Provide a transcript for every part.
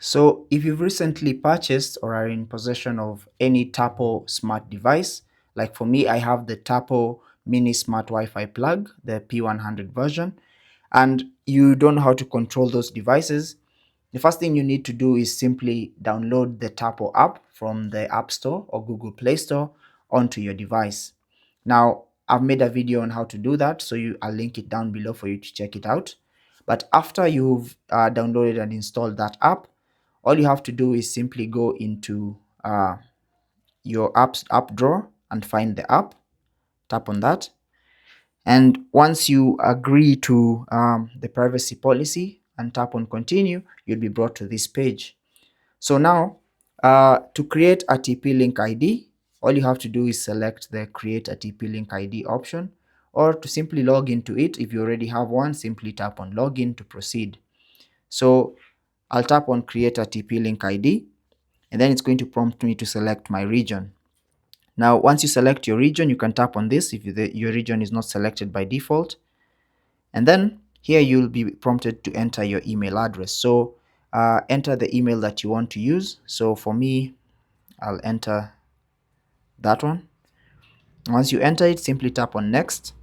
So if you've recently purchased or are in possession of any Tapo smart device, like for me, I have the Tapo mini smart Wi-Fi plug, the P100 version, and you don't know how to control those devices, the first thing you need to do is simply download the Tapo app from the App Store or Google Play Store onto your device. Now, I've made a video on how to do that, so I'll link it down below for you to check it out. But after you've downloaded and installed that app, all you have to do is simply go into your app drawer and find the app, tap on that. And once you agree to the privacy policy and tap on continue, you'll be brought to this page. So now, to create a TP-Link ID, all you have to do is select the create a TP-Link ID option, or to simply log into it. If you already have one, simply tap on login to proceed. So I'll tap on create a TP-Link ID, and then it's going to prompt me to select my region. Now, once you select your region, you can tap on this if your region is not selected by default. And then here you'll be prompted to enter your email address. So enter the email that you want to use. So for me, I'll enter that one. Once you enter it, simply tap on next.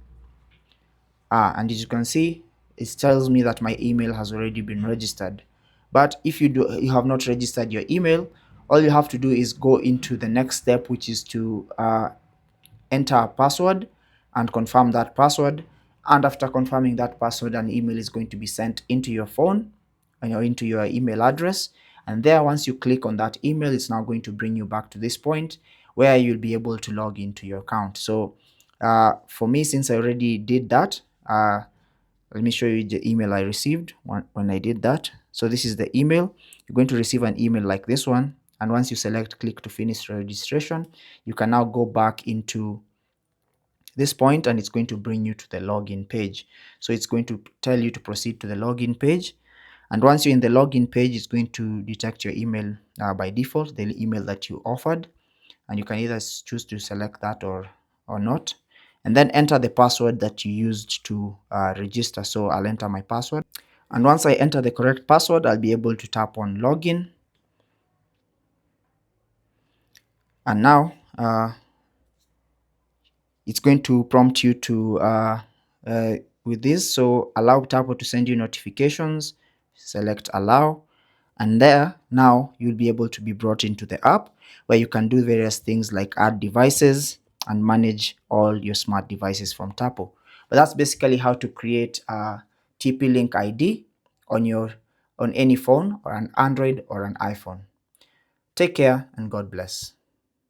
And as you can see, it tells me that my email has already been registered. But if you have not registered your email, all you have to do is go into the next step, which is to enter a password and confirm that password. And after confirming that password, an email is going to be sent into your phone or into your email address. And there, once you click on that email, it's now going to bring you back to this point where you'll be able to log into your account. So for me, since I already did that, let me show you the email I received when I did that. So this is the email. You're going to receive an email like this one. And once you select click to finish registration, you can now go back into this point and it's going to bring you to the login page. So it's going to tell you to proceed to the login page. And once you're in the login page, it's going to detect your email by default, the email that you offered. And you can either choose to select that or not. And then enter the password that you used to register. So I'll enter my password. And once I enter the correct password, I'll be able to tap on login. And now it's going to prompt you to with this. So allow Tapo to send you notifications, select allow. And there, now you'll be able to be brought into the app where you can do various things like add devices and manage all your smart devices from Tapo. But that's basically how to create a TP-Link ID on any phone or an Android or an iPhone. Take care and God bless.